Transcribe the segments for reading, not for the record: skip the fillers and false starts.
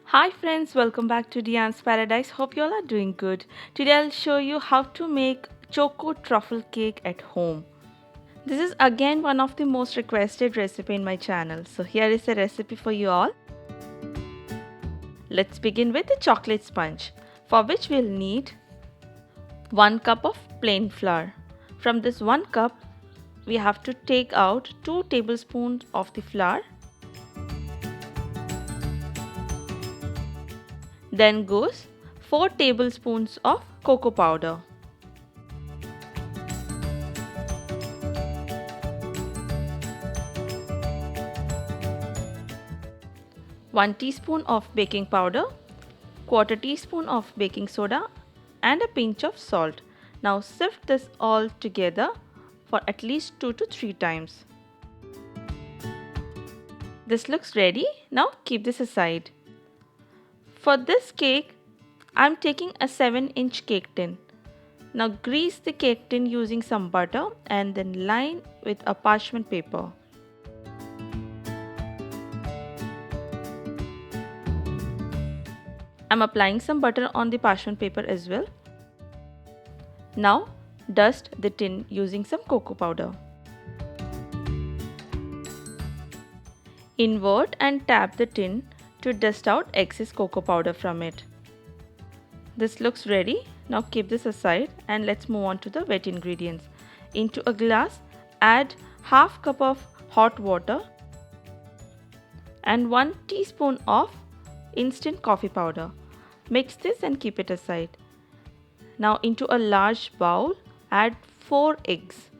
Hi friends, welcome back to Diane's Paradise. Hope you all are doing good. Today I'll show you how to make Choco Truffle cake at home. This is again one of the most requested recipe in my channel. So here is the recipe for you all. Let's begin with the chocolate sponge, for which we'll need 1 cup of plain flour. From this 1 cup, we have to take out 2 tablespoons of the flour. Then goes 4 tablespoons of cocoa powder. 1 teaspoon of baking powder, quarter teaspoon of baking soda and a pinch of salt. Now sift this all together for at least 2 to 3 times. This looks ready. Now keep this aside. For this cake, I am taking a 7-inch cake tin. Now grease the cake tin using some butter and then line with a parchment paper. I'm applying some butter on the parchment paper as well. Now dust the tin using some cocoa powder. Invert and tap the tin to dust out excess cocoa powder from it. This looks ready. Now keep this aside and let's move on to the wet ingredients. Into a glass, add half cup of hot water and 1 teaspoon of instant coffee powder. Mix this and keep it aside. Now into a large bowl, add 4 eggs.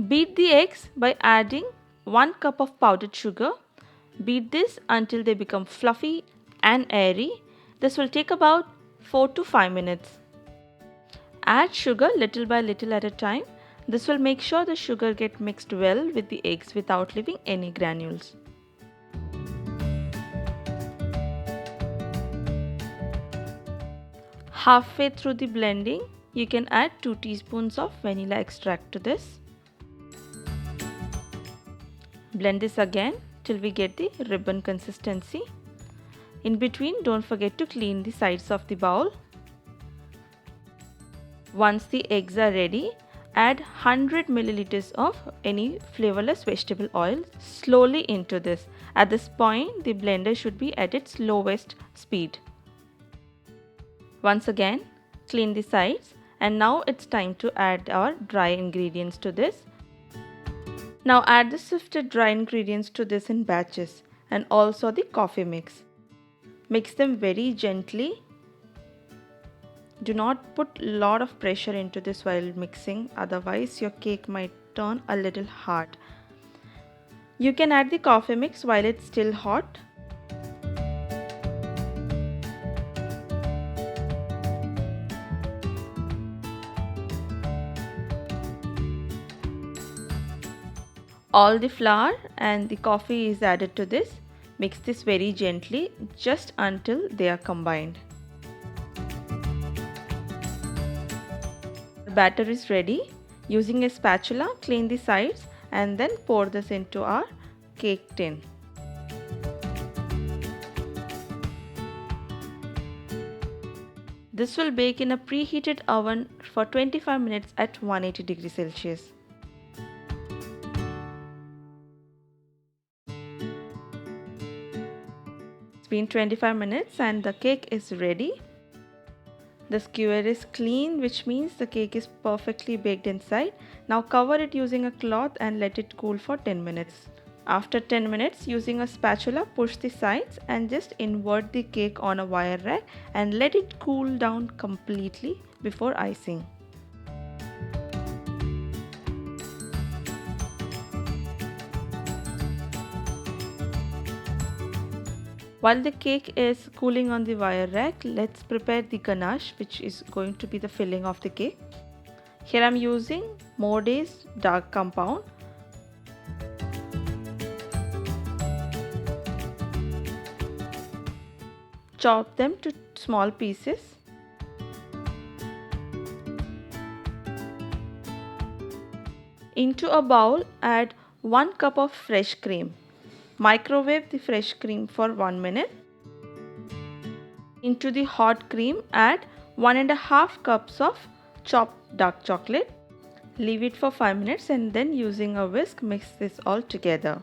Beat the eggs by adding 1 cup of powdered sugar. Beat this until they become fluffy and airy. This will take about 4 to 5 minutes. Add sugar little by little at a time. This will make sure the sugar gets mixed well with the eggs without leaving any granules. Halfway through the blending, you can add 2 teaspoons of vanilla extract to this. Blend this again till we get the ribbon consistency. In between, don't forget to clean the sides of the bowl. Once the eggs are ready, add 100 milliliters of any flavorless vegetable oil slowly into this. At this point, the blender should be at its lowest speed. Once again, clean the sides and now it's time to add our dry ingredients to this. Now add the sifted dry ingredients to this in batches and also the coffee mix. Mix them very gently. Do not put a lot of pressure into this while mixing, otherwise your cake might turn a little hard. You can add the coffee mix while it's still hot. All the flour and the coffee is added to this. Mix this very gently just until they are combined. The batter is ready. Using a spatula, clean the sides and then pour this into our cake tin. This will bake in a preheated oven for 25 minutes at 180 degrees Celsius. It's been 25 minutes and the cake is ready. The skewer is clean, which means the cake is perfectly baked inside. Now cover it using a cloth and let it cool for 10 minutes. After 10 minutes, using a spatula, push the sides and just invert the cake on a wire rack and let it cool down completely before icing. While the cake is cooling on the wire rack, let's prepare the ganache, which is going to be the filling of the cake. Here I am using moulded dark compound. Chop them to small pieces. Into a bowl, add 1 cup of fresh cream. Microwave the fresh cream for 1 minute. Into the hot cream add 1.5 cups of chopped dark chocolate. Leave it for 5 minutes and then using a whisk mix this all together.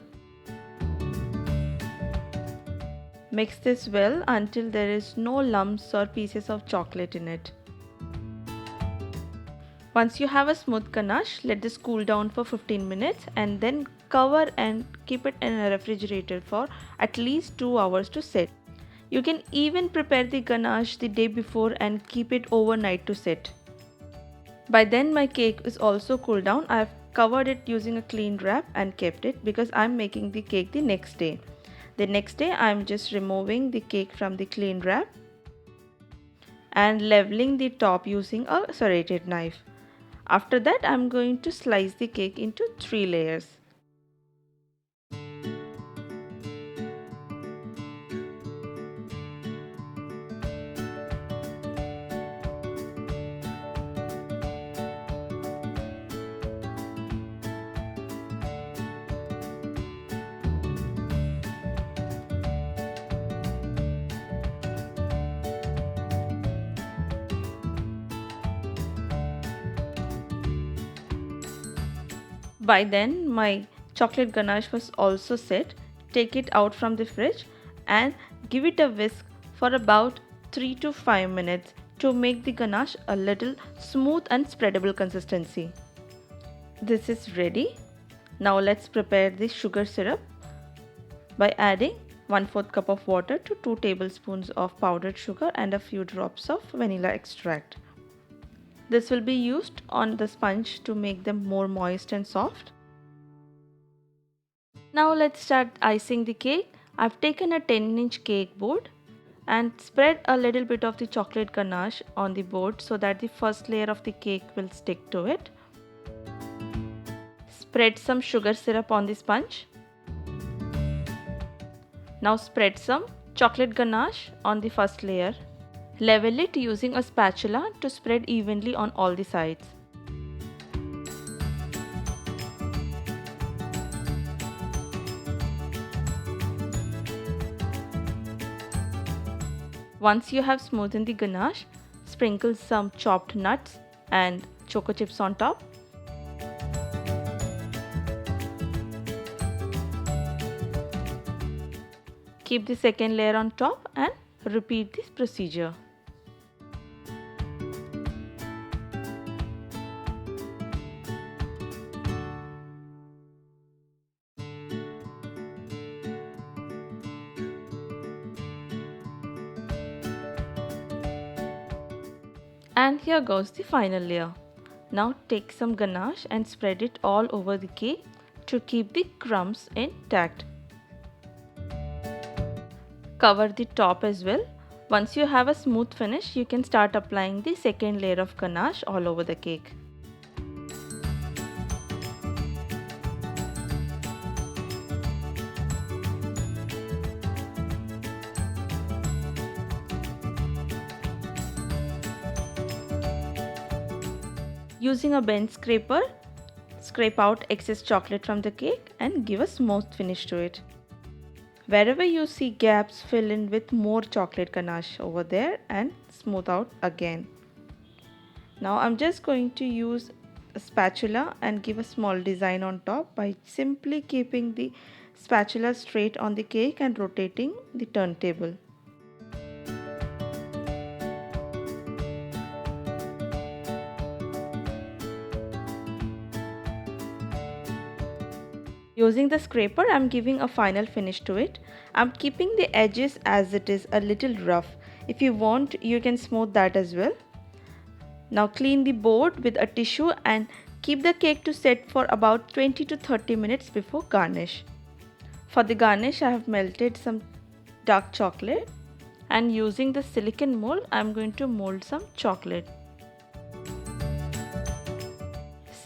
Mix this well until there is no lumps or pieces of chocolate in it. Once you have a smooth ganache, let this cool down for 15 minutes and then cover and keep it in a refrigerator for at least 2 hours to set. You can even prepare the ganache the day before and keep it overnight to set. By then my cake is also cooled down. I have covered it using a clean wrap and kept it because I am making the cake the next day. The next day I am just removing the cake from the clean wrap and leveling the top using a serrated knife. After that I am going to slice the cake into 3 layers. By then my chocolate ganache was also set. Take it out from the fridge and give it a whisk for about 3 to 5 minutes to make the ganache a little smooth and spreadable consistency. This is ready. Now let's prepare the sugar syrup by adding 1/4 cup of water to 2 tablespoons of powdered sugar and a few drops of vanilla extract. This will be used on the sponge to make them more moist and soft. Now let's start icing the cake. I've taken a 10-inch cake board and spread a little bit of the chocolate ganache on the board so that the first layer of the cake will stick to it. Spread some sugar syrup on the sponge. Now spread some chocolate ganache on the first layer. Level it using a spatula to spread evenly on all the sides. Once you have smoothened the ganache, sprinkle some chopped nuts and choco chips on top. Keep the second layer on top and repeat this procedure. And here goes the final layer. Now take some ganache and spread it all over the cake to keep the crumbs intact. Cover the top as well. Once you have a smooth finish, you can start applying the second layer of ganache all over the cake. Using a bench scraper, scrape out excess chocolate from the cake and give a smooth finish to it. Wherever you see gaps, fill in with more chocolate ganache over there and smooth out again. Now I'm just going to use a spatula and give a small design on top by simply keeping the spatula straight on the cake and rotating the turntable. Using the scraper, I am giving a final finish to it. I am keeping the edges as it is a little rough. If you want, you can smooth that as well. Now clean the board with a tissue and keep the cake to set for about 20 to 30 minutes before garnish. For the garnish, I have melted some dark chocolate and using the silicone mold, I am going to mold some chocolate.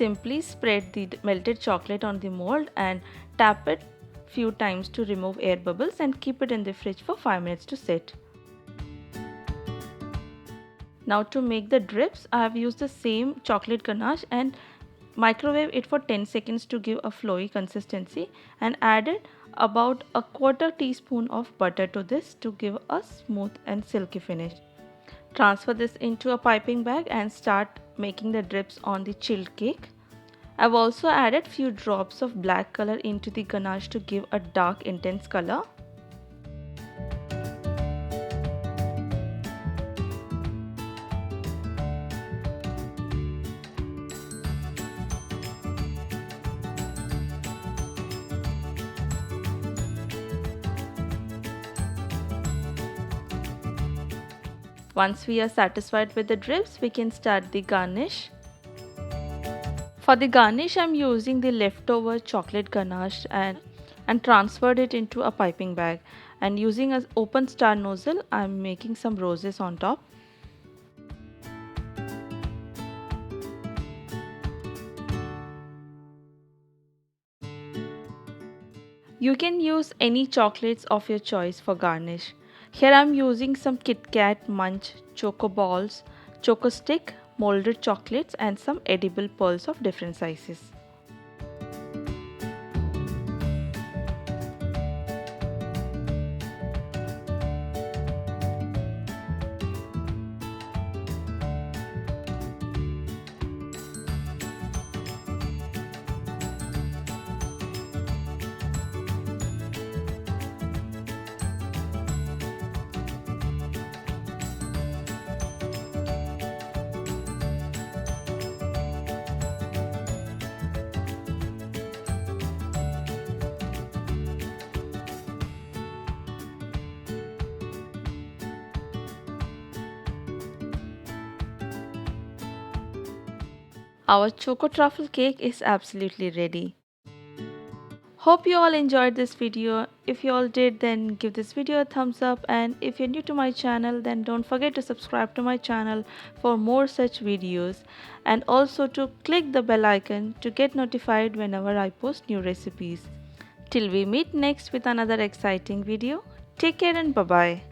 Simply spread the melted chocolate on the mold and tap it few times to remove air bubbles and keep it in the fridge for 5 minutes to set. Now to make the drips, I have used the same chocolate ganache and microwave it for 10 seconds to give a flowy consistency and added about a quarter teaspoon of butter to this to give a smooth and silky finish. Transfer this into a piping bag and start making the drips on the chilled cake. I've also added few drops of black color into the ganache to give a dark intense color. Once we are satisfied with the drips, we can start the garnish. For the garnish, I'm using the leftover chocolate ganache and transferred it into a piping bag. And using an open star nozzle, I'm making some roses on top. You can use any chocolates of your choice for garnish. Here I'm using some Kit Kat, Munch, Choco Balls, Choco Stick, molded chocolates and some edible pearls of different sizes. Our Choco Truffle cake is absolutely ready. Hope you all enjoyed this video. If you all did, then give this video a thumbs up, and if you're new to my channel, then don't forget to subscribe to my channel for more such videos, and also to click the bell icon to get notified whenever I post new recipes. Till we meet next with another exciting video, take care and bye bye.